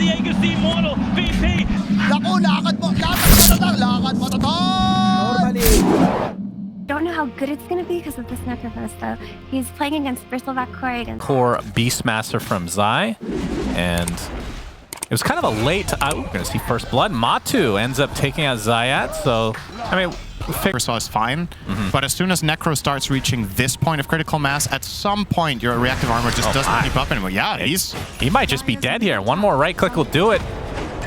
Diego si Immortal, VP. Naku, lakad mo Don't know how good it's going to be because of this Necrophos, though. He's playing against Bristleback Croyd and core Beastmaster from Zai, and it was kind of a late. We're going to see first blood. Matu ends up taking out Zayat, so I mean, First of all, is fine, but as soon as Necro starts reaching this point of critical mass, at some point your reactive armor just doesn't keep up anymore. Yeah, he might just be dead here. One more right click will do it.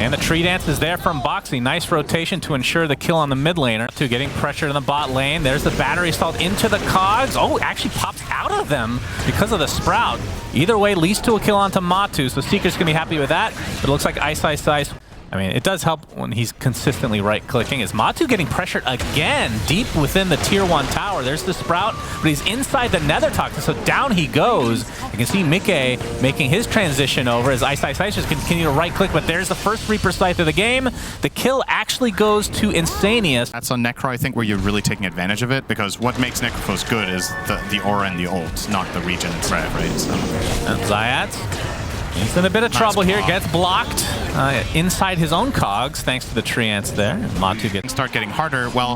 And the tree dance is there from Boxy. Nice rotation to ensure the kill on the mid laner. Two getting pressure in the bot lane. There's the battery installed into the cogs. Oh, actually pops out of them because of the sprout. Either way, leads to a kill onto Matu, so Seeker's gonna be happy with that. But it looks like Ice. I mean, it does help when he's consistently right-clicking. Is Matu getting pressured again deep within the tier 1 tower? There's the sprout, but he's inside the nether toxin, so down he goes. You can see Mickey making his transition over as Ice just continue to right-click, but there's the first Reaper Scythe of the game. The kill actually goes to Insanius. That's on Necro, I think, where you're really taking advantage of it, because what makes Necrophos good is the aura and the ult, not the regen itself, right? So. And Zayat, he's in a bit of trouble here, gets blocked inside his own cogs thanks to the tree ants there. Matu gets start getting harder. Well,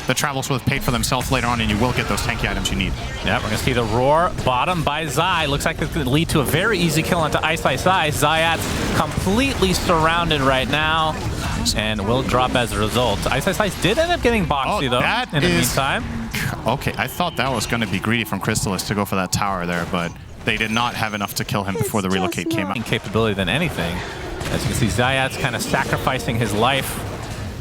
the travels will have paid for themselves later on, and you will get those tanky items you need. Yeah, we're gonna see the roar bottom by Zai. Looks like it's gonna lead to a very easy kill onto Ice. Zayat's completely surrounded right now, and will drop as a result. Ice did end up getting Boxy though in the meantime. Okay, I thought that was gonna be greedy from Crystallis to go for that tower there, but they did not have enough to kill him before the relocate came out. Capability than anything. As you can see, Zayat's kind of sacrificing his life.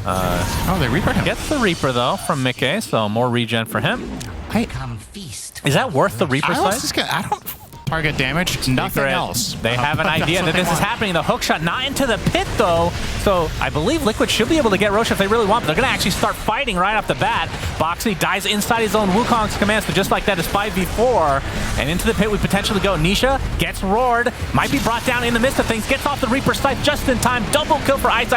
Oh, they Reaper him. Gets the Reaper though from Mickey, so more regen for him. Is that worth the Reaper side? I don't target damage, nothing else. They have an idea that this is happening. The hook shot not into the pit though, so I believe Liquid should be able to get Roche if they really want, but they're going to actually start fighting right off the bat. Boxy dies inside his own Wukong's command, so just like that is 5v4, and into the pit we potentially go. Nisha gets roared, might be brought down in the midst of things, gets off the Reaper Scythe just in time. Double kill for Ice.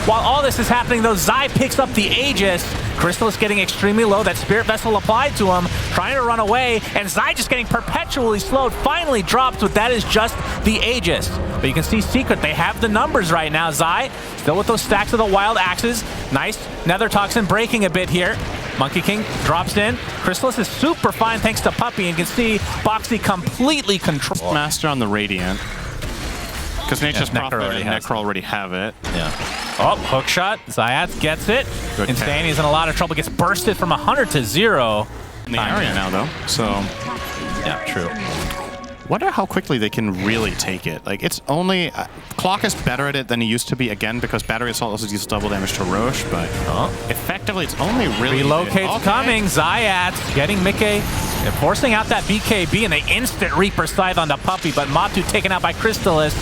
While all this is happening though, Zai picks up the Aegis. Crystallis getting extremely low, that Spirit Vessel applied to him, trying to run away, and Zai just getting perpetually slowed, finally drops, but that is just the Aegis. But you can see Secret, they have the numbers right now. Zai, still with those stacks of the Wild Axes. Nice Nether Toxin breaking a bit here. Monkey King drops in. Crystallis is super fine thanks to Puppey, and you can see Boxy completely controlled. Master on the Radiant. Because Nature's Prophet and Necro already have it. Yeah. Oh, hook shot. Zayat gets it. Insanius in a lot of trouble. Gets bursted from 100 to 0. In the area now, though. So, yeah, true. Wonder how quickly they can really take it. Like, it's only... Clock is better at it than he used to be, again, because Battery Assault also deals double damage to Roche, but effectively, it's only really... Relocate's coming. Zayat getting Mickey, forcing out that BKB, and the instant Reaper Scythe on the Puppey, but Matu taken out by Crystallis.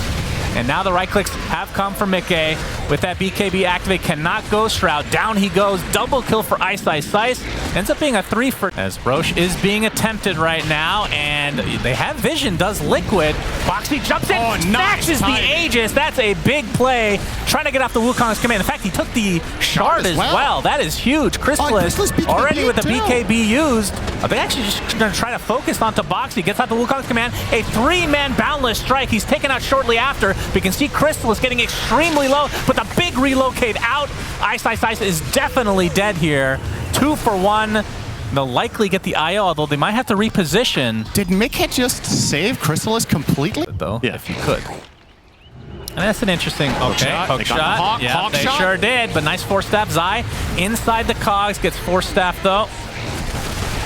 And now the right clicks have come from Mickey. With that BKB activate, cannot Ghost Shroud. Down he goes. Double kill for Ice. Ends up being a 3 for... As Roche is being attempted right now, and they have vision, does Liquid. Boxy jumps in, snatches the Aegis. That's a big play. Trying to get off the Wukong's command. In fact, he took the shard as well. That is huge. Crystallis already with the BKB used. They actually just going to try to focus onto Boxy. Gets out the Wukong's command. A 3-man Boundless Strike. He's taken out shortly after. We can see Crystallis getting extremely low, but the big relocate out. Ice is definitely dead here. 2 for 1. They'll likely get the IO, although they might have to reposition. Did Mickey just save Crystallis completely? Though, yeah, if you could. And that's an interesting, hook shot. Yeah, they sure did, but nice 4-staff. Zai inside the cogs, gets 4-staff though.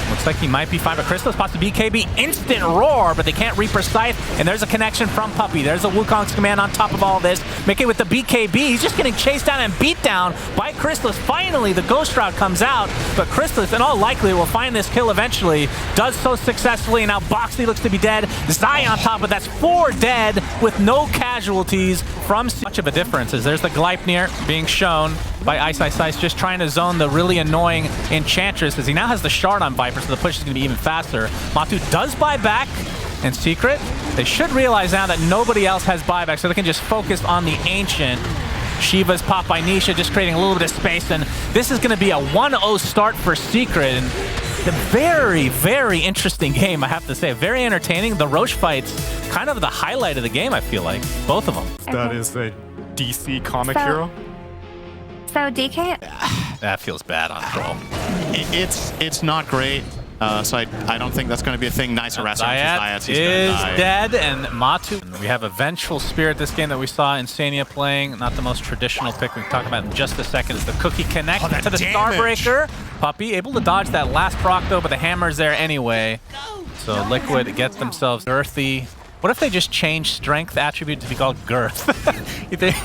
Looks like he might be fine, but Crystallis spots the BKB. Instant roar, but they can't Reaper Scythe. And there's a connection from Puppey. There's a Wukong's command on top of all this. Mickey with the BKB. He's just getting chased down and beat down by Crystallis. Finally, the Ghost Shroud comes out, but Crystallis, in all likelihood, will find this kill eventually. Does so successfully, and now Boxy looks to be dead. Zai on top, but that's 4 dead with no casualties from much of a difference. As there's the Gleipnir being shown by Ice, just trying to zone the really annoying Enchantress, as he now has the shard on Viper, so the push is going to be even faster. Matu does buy back, and Secret, they should realize now that nobody else has buyback, so they can just focus on the Ancient. Shiva's popped by Nisha, just creating a little bit of space, and this is going to be a 1-0 start for Secret. And A very, very interesting game, I have to say. Very entertaining. The Roche fights, kind of the highlight of the game, I feel like. Both of them. That is a DC comic hero. So DK, That feels bad on Troll. It's not great. So I don't think that's going to be a thing. Nice harassment. Zayat is dead, and Matu. We have a Vengeful Spirit this game that we saw Insania playing. Not the most traditional pick. We can talk about in just a second. Is the Cookie connect to the Starbreaker. Puppey able to dodge that last proc though, but the hammer's there anyway. So Liquid gets themselves girthy. What if they just change strength attribute to be called girth? You think?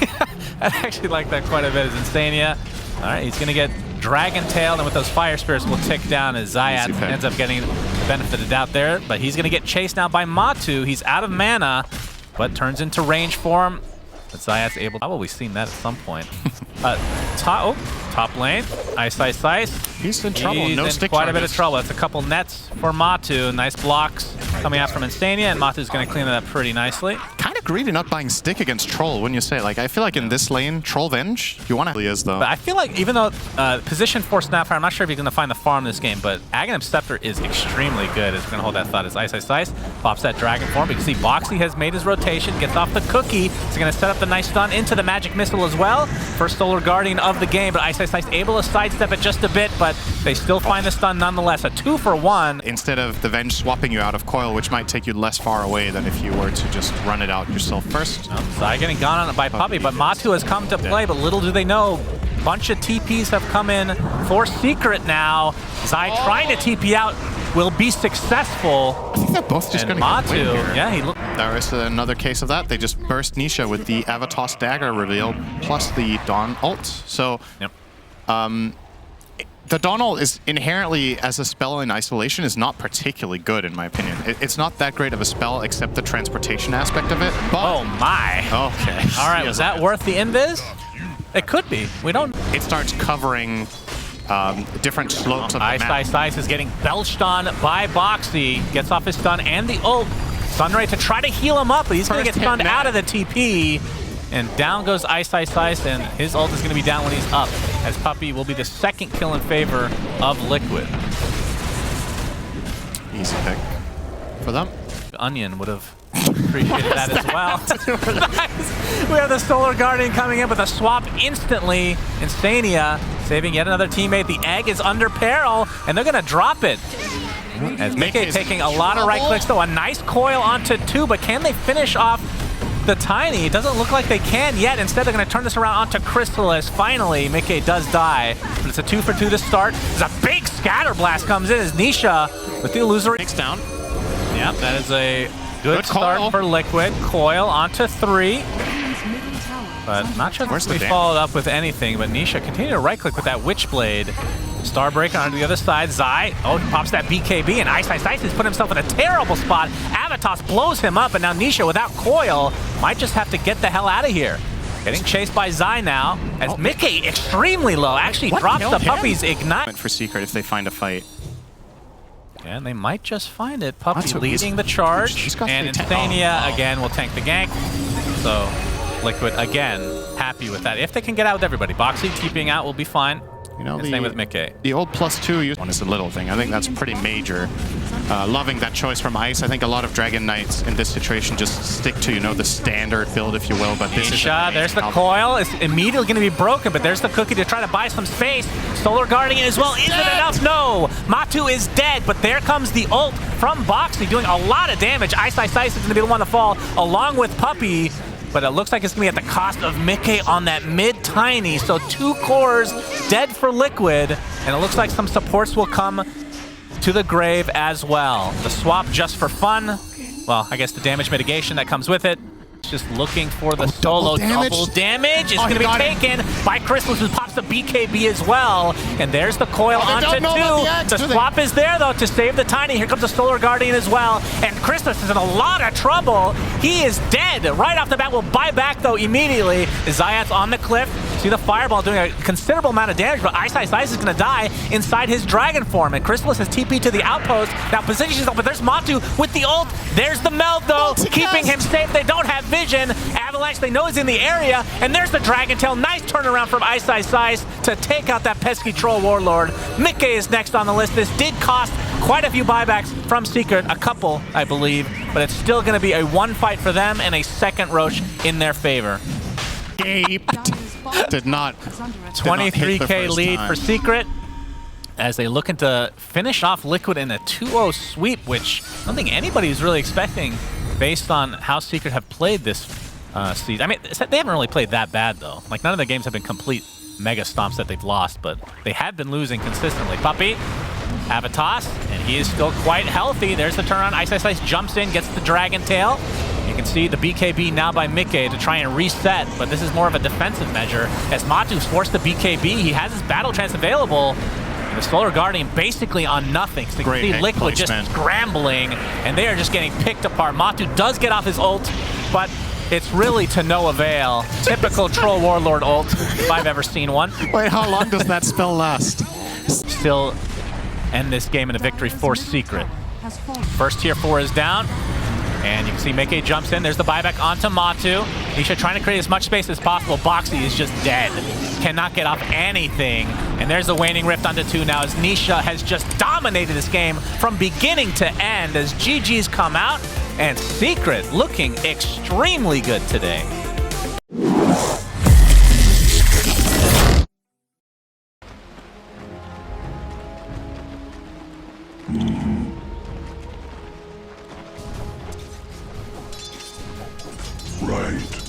I actually like that quite a bit as Insania. All right, he's going to get Dragon Tail, and with those Fire Spirits will tick down as Zayat ends up getting the benefit of the doubt there. But he's going to get chased now by Matu. He's out of mana, but turns into range form. But Zayat's able. Probably seen that at some point. Top lane. Ice. He's in trouble. He's no in stick quite charges. a bit of trouble. That's a couple nets for Matu. Nice blocks coming out from Insania, and Matu's going to clean that up pretty nicely. Kind of greedy not buying stick against Troll, wouldn't you say? Like, I feel like in this lane, Troll Venge, you want to is though. But I feel like even though position for Snapfire, I'm not sure if he's going to find the farm in this game, but Aghanim Scepter is extremely good. As we're going to hold that thought as Ice. Pops that Dragon form. You can see Boxy has made his rotation, gets off the Cookie. He's going to set up the nice stun into the Magic Missile as well. First Solar Guardian of the game, but Ice able to sidestep it just a bit, but they still find the stun nonetheless. A 2-for-1. Instead of the Venge swapping you out of coil, which might take you less far away than if you were to just run it out yourself first. Zai getting gone on it by Puppey, but Matu has come to play, but little do they know, bunch of TPs have come in for Secret now. Zai trying to TP out will be successful. I think they're both just going to Matu, get win here. yeah, he looked. There is another case of that. They just burst Nisha with the Avatos Dagger reveal plus the Dawn ult. So, the Dawn ult is inherently, as a spell in isolation, is not particularly good in my opinion. It's not that great of a spell except the transportation aspect of it. But Oh my. okay. All right, was that worth the invis? It could be. We don't. It starts covering different slopes of the map. Ice is getting belched on by Boxy. Gets off his stun and the ult. Sunray to try to heal him up, but he's going to get stunned out of the TP. And down goes Ice, and his ult is going to be down when he's up, as Puppey will be the second kill in favor of Liquid. Easy pick for them. Onion would have appreciated that as well. Nice. We have the Solar Guardian coming in with a swap instantly. Insania saving yet another teammate. The egg is under peril, and they're going to drop it. As Mickey taking a lot of right clicks, though. A nice coil onto 2, but can they finish off the Tiny? It doesn't look like they can yet. Instead, they're going to turn this around onto Crystallis. Finally, Mickey does die, but it's a 2-for-2 to start. There's a big scatter blast comes in as Nisha with the illusory Takes down. Yep, that is a good start for Liquid. Coil onto 3. But not sure if we followed up with anything, but Nisha continue to right-click with that Witchblade. Starbreaker onto the other side. Zai, pops that BKB, and Ice has put himself in a terrible spot. Avatos blows him up, and now Nisha, without coil, might just have to get the hell out of here. Getting chased by Zai now, as Mickey, extremely low, actually drops the Puppey's Ignite. For Secret if they find a fight. And they might just find it. Puppey leading the charge, and Insania again will tank the gank. So Liquid again happy with that. If they can get out with everybody. Boxy TPing out will be fine. You know, same with Mickey. The old +2 one is a little thing. I think that's pretty major. Loving that choice from Ice. I think a lot of Dragon Knights in this situation just stick to, you know, the standard build, if you will. But this is there's the coil. It's immediately going to be broken, but there's the Cookie to try to buy some space. Solar Guardian as well. Is it enough? No. Matu is dead, but there comes the ult from Boxy doing a lot of damage. Ice is going to be the one to fall along with Puppey. But it looks like it's going to be at the cost of Mickey on that mid-Tiny. So 2 cores dead for Liquid. And it looks like some supports will come to the grave as well. The swap just for fun. Well, I guess the damage mitigation that comes with it. Just looking for the solo double damage. It's going to be taken by Crystallis, who pops the BKB as well. And there's the coil onto 2. The swap is there, though, to save the Tiny. Here comes the Solar Guardian as well. And Crystallis is in a lot of trouble. He is dead right off the bat. Will buy back, though, immediately. Zayat's on the cliff. see the fireball doing a considerable amount of damage, but Ice is going to die inside his dragon form. And Chrysalis has TP to the outpost. Now positions himself, but there's Matu with the ult. There's the meld, though, keeping him safe. They don't have vision. Avalanche, they know he's in the area. And there's the Dragon Tail. Nice turnaround from Ice to take out that pesky Troll Warlord. Mickey is next on the list. This did cost quite a few buybacks from Secret, a couple, I believe, but it's still going to be a one fight for them and a second Roche in their favor. Did not 23k lead for Secret as they looking to finish off Liquid in a 2-0 sweep, which I don't think anybody was really expecting based on how Secret have played this season. I mean, they haven't really played that bad, though. Like, none of the games have been complete mega stomps that they've lost, but they have been losing consistently. Puppey, have a toss, and he is still quite healthy. There's the turn on. Ice jumps in, gets the Dragon Tail. You can see the BKB now by Mickey to try and reset, but this is more of a defensive measure. As Matu's forced the BKB, he has his Battle Trance available. The Solar Guardian basically on nothing. So you can see Liquid just scrambling, and they are just getting picked apart. Matu does get off his ult, but it's really to no avail. Typical Troll Warlord ult, if I've ever seen one. Wait, how long does that spell last? Still end this game in a victory for Secret. First tier 4 is down. And you can see Mickey jumps in. There's the buyback onto Matu. Nisha trying to create as much space as possible. Boxy is just dead. Cannot get off anything. And there's the Waning Rift onto 2 now as Nisha has just dominated this game from beginning to end as GG's come out. And Secret looking extremely good today. Right.